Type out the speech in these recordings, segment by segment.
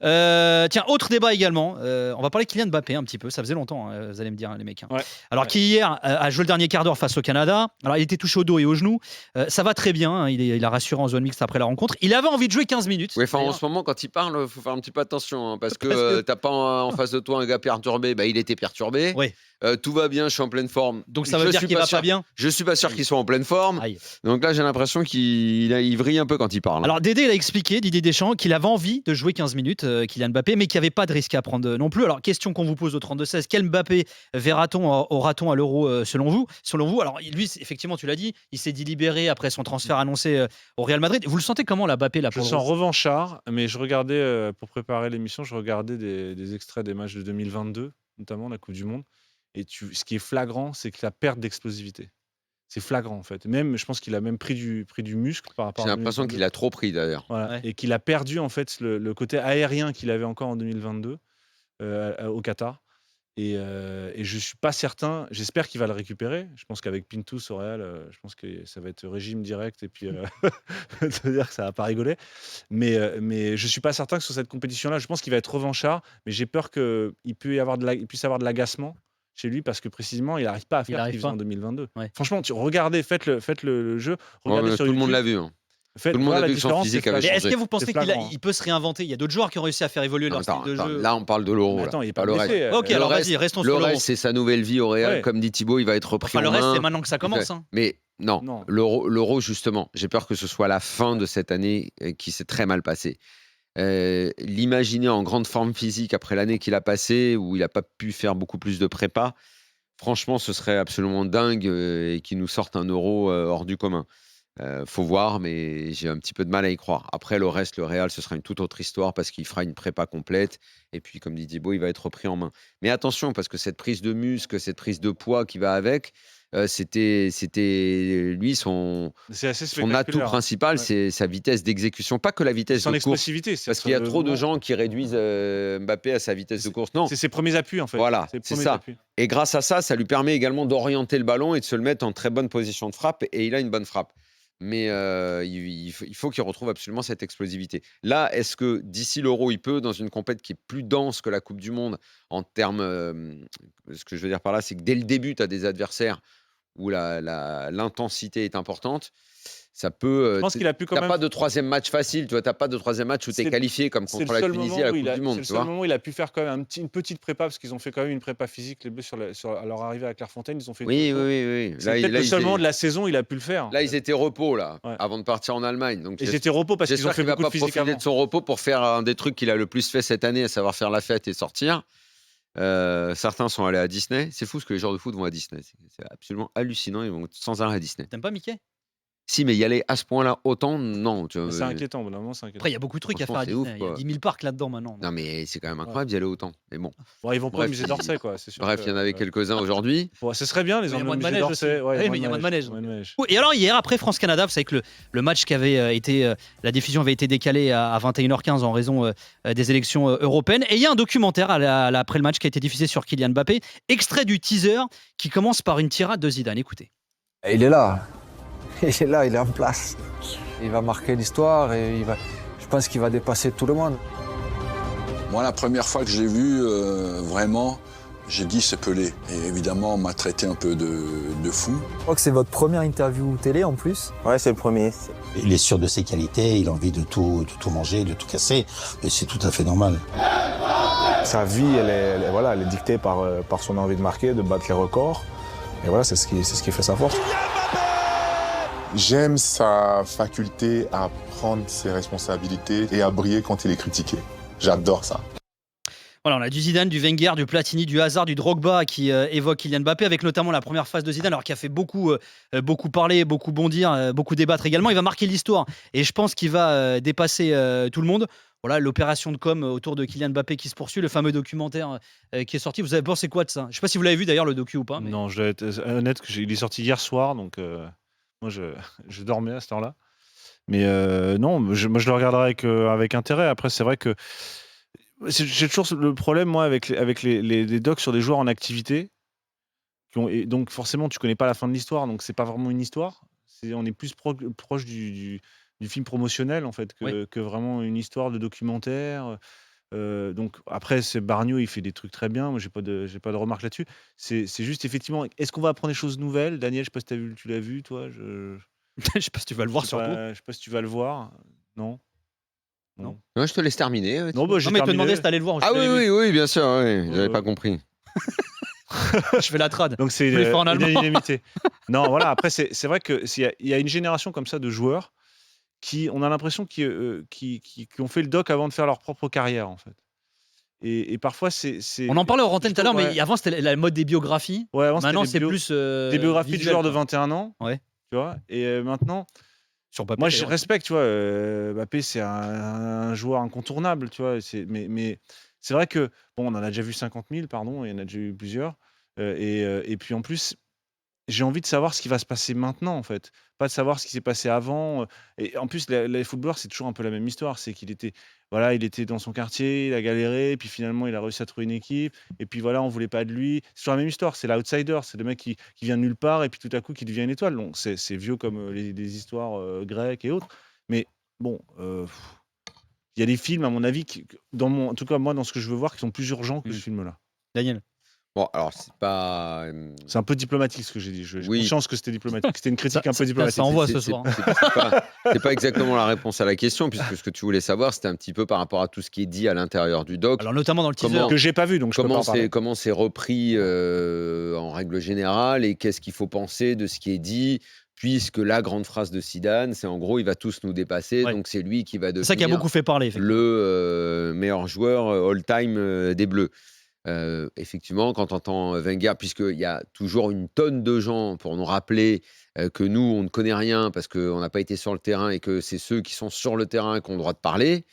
Tiens, autre débat également. On va parler de Kylian Mbappé un petit peu. Ça faisait longtemps, vous allez me dire, les mecs. Ouais. Alors, qui hier a joué le dernier quart d'heure face au Canada. Alors, il était touché au dos et au genou. Ça va très bien. Il a rassuré en zone mixte après la rencontre. Il avait envie de jouer 15 minutes. Oui, en ce moment, quand il parle, il faut faire un petit peu attention. Parce que tu n'as pas en face de toi un gars perturbé. Il était perturbé. Oui. Tout va bien, je suis en pleine forme. Donc, ça veut dire qu'il va pas bien. Je suis pas sûr qu'il soit en pleine forme. Aïe. Donc là, j'ai l'impression qu'il vrille un peu quand il parle. Alors, Dédé, il a expliqué, Didier Deschamps, qu'il avait envie de jouer 15 minutes, Kylian Mbappé, mais qu'il n'y avait pas de risque à prendre non plus. Alors, question qu'on vous pose au 32-16, quel Mbappé aura-t-on à l'Euro selon vous? Alors, lui, effectivement, tu l'as dit, il s'est dit libéré après son transfert annoncé au Real Madrid. Vous le sentez comment, là, Mbappé, là, Je sens revanchard, mais je regardais, pour préparer l'émission, je regardais des extraits des matchs de 2022, notamment la Coupe du Monde. Et ce qui est flagrant, c'est que la perte d'explosivité. C'est flagrant, en fait. Même, je pense qu'il a même pris du muscle par rapport à J'ai l'impression 2022. qu'il a trop pris, d'ailleurs. Voilà. Ouais. Et qu'il a perdu, en fait, le côté aérien qu'il avait encore en 2022 au Qatar. Et je suis pas certain. J'espère qu'il va le récupérer. Je pense qu'avec Pintus au Real, je pense que ça va être régime direct. Et puis, c'est-à-dire que ça va pas rigoler. Mais je suis pas certain que sur cette compétition-là, je pense qu'il va être revanchard. Mais j'ai peur qu'il puisse avoir de l'agacement chez lui parce que précisément, il n'arrive pas à faire ce qu'il faisait en 2022. Ouais. Franchement, regardez, faites le jeu. Regardez sur tout le monde YouTube. l'a vu. Tout le monde Voilà a la vu que son différence, physique c'est avait Mais flagrant. est-ce que vous pensez C'est flagrant, qu'il peut se réinventer? Il y a d'autres joueurs qui ont réussi à faire évoluer leur style de jeu. Là, on parle de l'Euro. Mais attends, il est pas Pas le reste. blessé. Ok, Le alors reste- vas-y, restons Le sur l'Euro. reste, c'est sa nouvelle vie au Real. Ouais. Comme dit Thibaut, il va être repris Enfin, le en reste, main. c'est maintenant que ça commence. Hein. Mais non, Non. l'Euro, justement, j'ai peur que ce soit la fin de cette année qui s'est très mal passée. L'imaginer en grande forme physique après l'année qu'il a passée, où il n'a pas pu faire beaucoup plus de prépa, franchement, ce serait absolument dingue et qu'il nous sorte un Euro hors du commun. Faut voir, mais j'ai un petit peu de mal à y croire. Après, le reste, le Real, ce sera une toute autre histoire parce qu'il fera une prépa complète. Et puis, comme dit Thibaut, il va être repris en main. Mais attention, parce que cette prise de muscle, cette prise de poids qui va avec, c'était lui, son C'est assez atout spectaculaire. principal, Ouais. c'est sa vitesse d'exécution. Pas que la vitesse Son de course. explosivité. Parce qu'il y a trop de gens qui réduisent Mbappé à sa vitesse de course. Non, C'est ses premiers appuis, en fait. Voilà, Ses c'est premiers ça. appuis. Et grâce à ça, ça lui permet également d'orienter le ballon et de se le mettre en très bonne position de frappe. Et il a une bonne frappe. Mais il faut qu'il retrouve absolument cette explosivité. Là, est-ce que d'ici l'Euro, il peut, dans une compète qui est plus dense que la Coupe du Monde, en termes. Ce que je veux dire par là, c'est que dès le début, tu as des adversaires où l'intensité est importante. Ça peut. Je pense qu'il a pu quand T'as même. pas de troisième match facile, tu vois. T'as pas de troisième match où tu es C'est- qualifié comme C'est contre le la seul Tunisie moment à la où Coupe du Monde, c'est le tu seul vois. moment où il a pu faire quand même une petite prépa, parce qu'ils ont fait quand même une prépa physique, les Bleus, à leur arrivée à Clairefontaine, ils ont fait. Oui, oui, oui, oui. C'est peut-être le seul moment de la saison où il a pu le faire. Là, ils étaient repos, là, Ouais. avant de partir en Allemagne. Donc, Ils étaient repos parce qu'ils ont j'espère fait qu'il va beaucoup pas de physique profiter avant. de son repos pour faire un des trucs qu'il a le plus fait cette année, à savoir faire la fête et sortir. Certains sont allés à Disney. C'est fou ce que les joueurs de foot vont à Disney. C'est absolument hallucinant. Ils vont sans arrêt à Disney. T'aimes pas Mickey? Si, mais y aller à ce point-là, autant, non. Tu vois, Mais c'est inquiétant, au bout d'un moment, c'est inquiétant. Après, il y a beaucoup de trucs à faire à Franchement, c'est Disney. ouf, Il y a quoi. 10 000 parcs là-dedans maintenant. Non, mais c'est quand même incroyable d'y aller autant. Mais bon. Bon, ils vont pas au Bref, musée d'Orsay, quoi. C'est sûr. Bref, il y en avait quelques-uns aujourd'hui. Bon, ce serait bien, les Mais il y a emmener moins au de musée manèges aussi. d'Orsay. Ouais, Oui, mais il y a moins de manèges. moins de manèges. Et alors hier, après France-Canada, vous savez que le match qui avait été, la diffusion avait été décalée à 21h15 en raison des élections européennes. Et il y a un documentaire après le match qui a été diffusé sur Kylian Mbappé, extrait du teaser qui commence par une tirade de Zidane. Écoutez. Il est là, il est là, il est en place. Il va marquer l'histoire et je pense qu'il va dépasser tout le monde. Moi, la première fois que j'ai vu, vraiment, j'ai dit c'est Pelé. Et évidemment, on m'a traité un peu de fou. Je crois que c'est votre première interview télé en plus. Ouais, c'est le premier. Il est sûr de ses qualités, il a envie de tout manger, de tout casser, et c'est tout à fait normal. Sa vie, elle est dictée par son envie de marquer, de battre les records. Et voilà, c'est ce qui fait sa force. J'aime sa faculté à prendre ses responsabilités et à briller quand il est critiqué. J'adore ça. Voilà, on a du Zidane, du Wenger, du Platini, du Hazard, du Drogba qui évoque Kylian Mbappé, avec notamment la première phase de Zidane, alors qui a fait beaucoup parler, beaucoup bondir, beaucoup débattre également. Il va marquer l'histoire et je pense qu'il va dépasser tout le monde. Voilà, l'opération de com autour de Kylian Mbappé qui se poursuit, le fameux documentaire qui est sorti. Vous avez pensé quoi de ça? Je ne sais pas si vous l'avez vu d'ailleurs, le docu ou pas. Mais... Non, je dois être honnête, il est sorti hier soir, donc moi je dormais à cette heure-là. Mais non, moi je le regarderai avec intérêt. Après, c'est vrai que j'ai toujours le problème, moi, avec les docs sur des joueurs en activité. Et donc, forcément, tu connais pas la fin de l'histoire, donc c'est pas vraiment une histoire. On est plus proche du film promotionnel, en fait, que vraiment une histoire de documentaire. Donc après, c'est Bargnou, il fait des trucs très bien. Moi, j'ai pas de remarques là-dessus. C'est juste effectivement, est-ce qu'on va apprendre des choses nouvelles? Daniel, je sais pas si tu l'as vu, toi. Je sais pas si tu vas le voir surtout. Je sais pas si tu vas le voir. Non. Non. Non, je te laisse terminer. Non, Thibaut. bah, j'ai Non, mais il te terminé. demandait si t'allais le voir. Ah oui, bien sûr, oui, j'avais Ouais. pas compris. Je fais la trad. Donc c'est Je voulais le faire en une allemand. unanimité. Non, voilà. Après, c'est vrai que il y a une génération comme ça de joueurs qui, on a l'impression qui ont fait le doc avant de faire leur propre carrière, en fait. Et parfois, On en parlait au antenne tout à l'heure, ouais. mais avant c'était la mode des biographies. Ouais, avant, Maintenant c'était c'est plus des biographies de visuel, joueurs de quoi. 21 ans. Ouais. Tu vois. Et maintenant, Sur papier. moi, je d'ailleurs. respecte, tu vois. Mbappé, c'est un joueur incontournable, tu vois. Mais c'est vrai que, bon, on en a déjà vu 50 000, pardon, et il y en a déjà eu plusieurs. Et puis en plus, j'ai envie de savoir ce qui va se passer maintenant, en fait. Pas de savoir ce qui s'est passé avant. Et en plus, les footballeurs, c'est toujours un peu la même histoire. C'est qu'il était, voilà, il était dans son quartier, il a galéré, puis finalement, il a réussi à trouver une équipe. Et puis voilà, on voulait pas de lui. C'est toujours la même histoire. C'est l'outsider. C'est le mec qui vient de nulle part et puis tout à coup, qui devient une étoile. Donc, c'est vieux comme les histoires grecques et autres. Mais bon, il y a des films, à mon avis, en tout cas, moi, dans ce que je veux voir, qui sont plus urgents que ce film-là. Daniel. Bon, alors, c'est pas. C'est un peu diplomatique ce que j'ai dit. J'ai Oui. conscience que c'était diplomatique. C'était une critique un peu diplomatique. Ça envoie C'est- ce c'est- soir. C'est pas exactement la réponse à la question, puisque ce que tu voulais savoir, c'était un petit peu par rapport à tout ce qui est dit à l'intérieur du doc. Alors notamment dans le teaser. Comment- Que j'ai pas vu, donc je peux pas en parler. Comment c'est repris en règle générale et qu'est-ce qu'il faut penser de ce qui est dit, puisque la grande phrase de Zidane, c'est en gros, il va tous nous dépasser, Ouais. donc c'est lui qui va C'est ça qui a devenir beaucoup fait parler. Effectivement. le meilleur joueur all-time des Bleus. Effectivement, quand on entend Wenger, puisqu'il y a toujours une tonne de gens pour nous rappeler que nous, on ne connaît rien parce qu'on n'a pas été sur le terrain et que c'est ceux qui sont sur le terrain qui ont le droit de parler.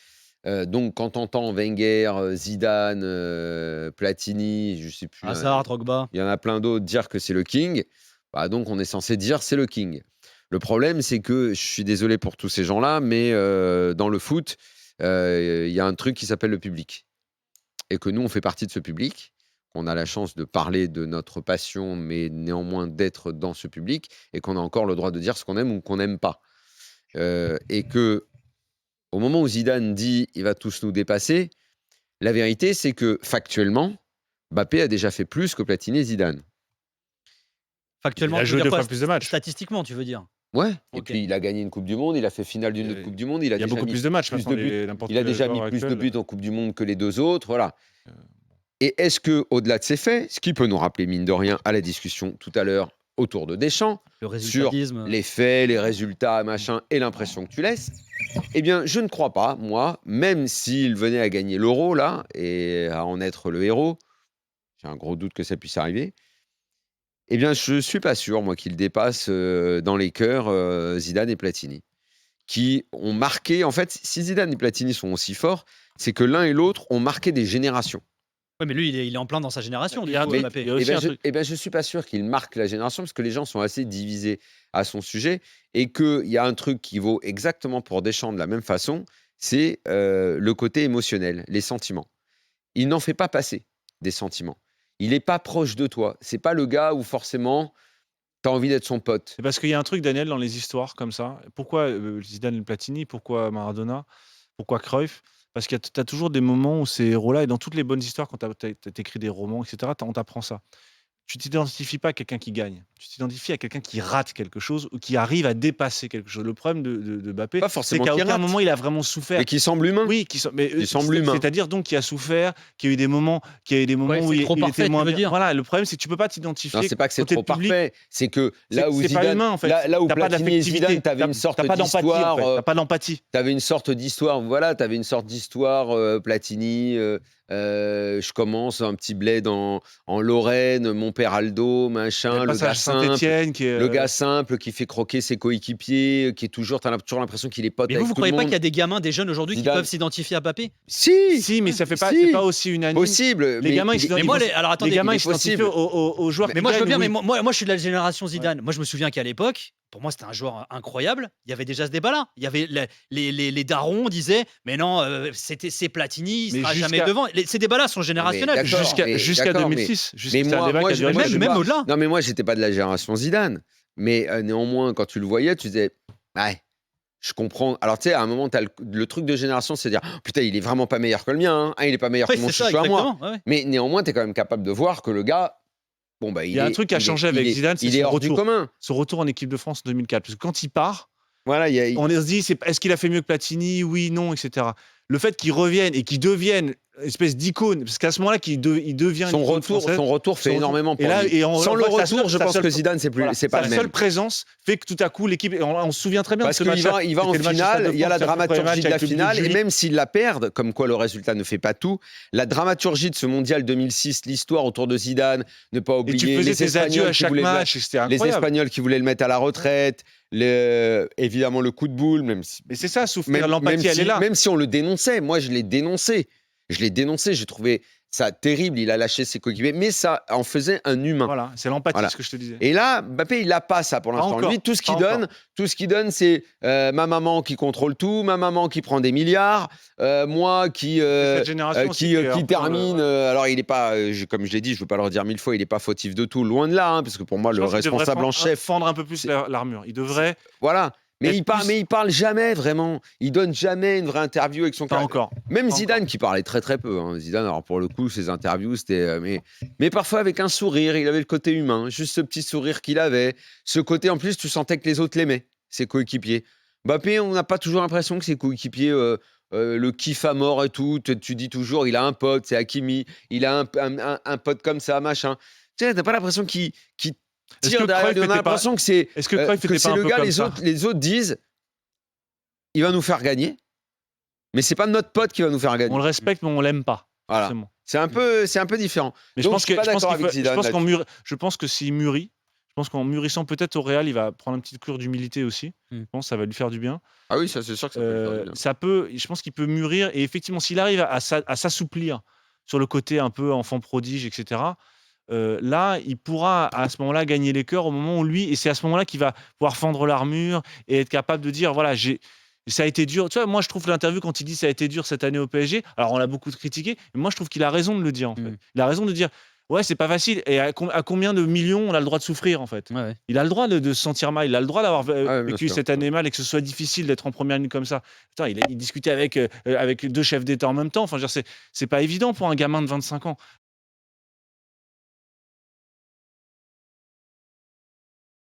Donc, quand on entend Wenger, Zidane, Platini, je ne sais plus, Hazard, Drogba. il y en a plein d'autres dire que c'est le King, bah, donc on est censé dire c'est le King. Le problème, c'est que, je suis désolé pour tous ces gens-là, mais dans le foot, il y a un truc qui s'appelle le public. Et que nous, on fait partie de ce public. On a la chance de parler de notre passion, mais néanmoins d'être dans ce public, et qu'on a encore le droit de dire ce qu'on aime ou qu'on n'aime pas. Et que, au moment où Zidane dit « il va tous nous dépasser », la vérité, c'est que, factuellement, Mbappé a déjà fait plus que Platini et Zidane. Factuellement, Il a tu veux joué dire deux quoi, fois plus de matchs. Statistiquement, tu veux dire. Ouais, et Ok. puis il a gagné une Coupe du Monde, il a fait finale d'une autre Coupe du Monde, il a Il y a déjà beaucoup mis plus de matchs plus maintenant. de buts. n'importe Il a quel déjà mis joueur plus de actuel. buts en Coupe du Monde que les deux autres, voilà. Et est-ce que, au-delà de ces faits, ce qui peut nous rappeler mine de rien à la discussion tout à l'heure autour de Deschamps, Le sur résultatisme. les faits, les résultats, machin, et l'impression que tu laisses, eh bien, je ne crois pas, moi, même s'il venait à gagner l'Euro, là, et à en être le héros, j'ai un gros doute que ça puisse arriver, eh bien, je ne suis pas sûr, moi, qu'il dépasse dans les cœurs Zidane et Platini, qui ont marqué, en fait, si Zidane et Platini sont aussi forts, c'est que l'un et l'autre ont marqué des générations. Ouais, mais lui, il est en plein dans sa génération. Il y a un du coup, truc- Mbappé. il y a aussi un truc. Je suis pas sûr qu'il marque la génération parce que les gens sont assez divisés à son sujet et qu'il y a un truc qui vaut exactement pour Deschamps de la même façon, c'est le côté émotionnel, les sentiments. Il n'en fait pas passer des sentiments. Il n'est pas proche de toi. C'est pas le gars où forcément tu as envie d'être son pote. C'est parce qu'il y a un truc, Daniel, dans les histoires comme ça. Pourquoi Zidane et Platini? Pourquoi Maradona? Pourquoi Cruyff? Parce que tu as toujours des moments où ces héros-là, et dans toutes les bonnes histoires, quand tu écris des romans, etc., on t'apprend ça. Tu t'identifies pas à quelqu'un qui gagne. Tu t'identifies à quelqu'un qui rate quelque chose ou qui arrive à dépasser quelque chose. Le problème de Mbappé, Pas c'est forcément qu'à qu'il aucun rate. moment il a vraiment souffert. Et qui semble humain. Oui, Il semble humain. c'est-à-dire donc qui a souffert, qu'il y a eu des moments, Ouais, où c'est il trop parfait, était moins tu veux bien. dire. Voilà, le problème c'est que tu peux pas t'identifier. Non, c'est pas que c'est côté trop public. parfait. C'est que là où C'est pas Zidane, humain en fait. là où T'as pas Platini et d'affectivité. Zidane, t'avais une sorte T'as pas d'empathie, d'histoire. en fait. T'as pas d'empathie. T'avais une sorte d'histoire, voilà, t'avais une sorte d'histoire, Platini, je commence un petit bled en Lorraine, mon père Aldo, machin, le gars simple, Saint-Étienne qui est le gars simple qui fait croquer ses coéquipiers, qui est toujours, t'as toujours l'impression qu'il est pote Mais avec vous tout croyez le pas monde. qu'il y a des gamins, des jeunes aujourd'hui qui Zidane. peuvent s'identifier à Mbappé? Si, mais ça fait pas, si. c'est pas aussi unanime. Possible. Les gamins, ils Mais moi, alors attendez, les gamins, il est ils s'identifient possible. aux joueurs. Mais qui moi, je veux gagnent, bien, oui. mais moi, je suis de la génération Zidane. Moi, je me souviens qu'à l'époque, pour moi, c'était un joueur incroyable. Il y avait déjà ce débat-là. Il y avait les darons disaient, mais non, c'est Platini, il Mais sera jamais jusqu'à- devant. Ces débat-là sont générationnels. d'accord, Jusqu'à d'accord, 2006. mais C'est un moi, débat qui a je- duré moi, jusqu'à je- même pas- au-delà. Non, mais moi, j'étais pas de la génération Zidane. Mais néanmoins, quand tu le voyais, tu disais, ouais, Je comprends. Alors, tu sais, à un moment, tu as le truc de génération, c'est de dire: «Oh, putain, il est vraiment pas meilleur que le mien, hein. Ah, il est pas meilleur Oui, que mon c'est ça, chouchou à moi». exactement. Ouais, ouais. Mais néanmoins, tu es quand même capable de voir que le gars, bon, bah, Il y a un truc qui a changé avec Zidane, c'est il est son hors du retour. commun. Son retour en équipe de France en 2004. Parce que quand il part, Voilà, on se dit, est-ce qu'il a fait mieux que Platini? Oui, non, etc. Le fait qu'il revienne et qu'il devienne une espèce d'icône, parce qu'à ce moment-là, il devient une son icône retour française. fait énormément pour Et là, lui. Sans on le voit que retour, je sa pense seule- que Zidane, c'est voilà, pas sa le seule même. présence fait que tout à coup, l'équipe, on se souvient très bien Parce de ce qu'il match-là. va en C'était le match du Stade finale, de il y a la France, c'est le premier dramaturgie match de la avec le but de finale, et Julie. même s'ils la perdent, comme quoi le résultat ne fait pas tout, la dramaturgie de ce mondial 2006, l'histoire autour de Zidane, ne pas Et tu oublier faisais les tes adieux Espagnols à qui chaque voulaient match, et c'était les incroyable. Espagnols qui voulaient le mettre à la retraite, évidemment le coup de boule, même si, Mais c'est ça, souffrir, l'empathie, elle est là. même si on le dénonçait, moi je l'ai dénoncé. J'ai trouvé ça terrible, il a lâché ses coéquipiers, mais ça en faisait un humain. Voilà, c'est l'empathie, Voilà. ce que je te disais. Et là, Mbappé, il n'a pas ça pour Pas l'instant. encore, Lui, tout ce pas qu'il donne, c'est ma maman qui contrôle tout, ma maman qui prend des milliards, moi qui Cette génération aussi qui est un peu dans le- termine. Alors, il n'est pas, comme je l'ai dit, je ne veux pas le redire 1000 fois, il n'est pas fautif de tout, loin de là, hein, parce que pour moi, Je le pense qu'il devrait responsable en chef, fendre un peu plus l'armure. Il devrait. voilà. Mais être plus- il parle jamais vraiment. Il donne jamais une vraie interview avec son Pas caractère. encore. Même Pas Zidane qui parlait très très peu. Hein. Zidane, alors pour le coup, ses interviews, c'était. Mais parfois avec un sourire, il avait le côté humain, juste ce petit sourire qu'il avait. Ce côté, en plus, tu sentais que les autres l'aimaient, ses coéquipiers. Mbappé, on n'a pas toujours l'impression que ses coéquipiers le kiffent à mort et tout. Tu dis toujours, il a un pote, c'est Hakimi, il a un pote comme ça, machin. Tu sais, t'as pas l'impression qu'il Est-ce tire que derrière. Cruyff On a était pas- l'impression que c'est. Est-ce que Cruyff était c'est pas un le peu gars, comme les ça autres disent, il va nous faire gagner, mais c'est pas notre pote qui va nous faire gagner. On le respecte, mais on l'aime pas. Voilà. forcément. C'est un peu différent. Mais Donc, je pense je suis que pas je pense d'accord qu'il avec faut- Zidane là-dessus. je pense que s'il mûrit, je pense qu'en mûrissant peut-être au Real, il va prendre une petite cure d'humilité aussi. Je pense que ça va lui faire du bien. Ah oui, ça c'est sûr que ça peut le faire du bien. Je pense qu'il peut mûrir et effectivement, s'il arrive à s'assouplir sur le côté un peu enfant prodige, etc. Là, il pourra à ce moment-là gagner les cœurs au moment où lui, et c'est à ce moment-là qu'il va pouvoir fendre l'armure et être capable de dire voilà, ça a été dur. Tu vois, moi je trouve l'interview quand il dit ça a été dur cette année au PSG. Alors on l'a beaucoup critiqué, mais moi je trouve qu'il a raison de le dire en fait. Il a raison de dire ouais, c'est pas facile. Et à combien de millions on a le droit de souffrir en fait. Ouais, ouais. Il a le droit de se sentir mal, il a le droit d'avoir bien vécu sûr. cette année mal et que ce soit difficile d'être en première ligne comme ça. Putain, il discutait avec deux chefs d'État en même temps. Enfin, je veux dire, c'est pas évident pour un gamin de 25 ans.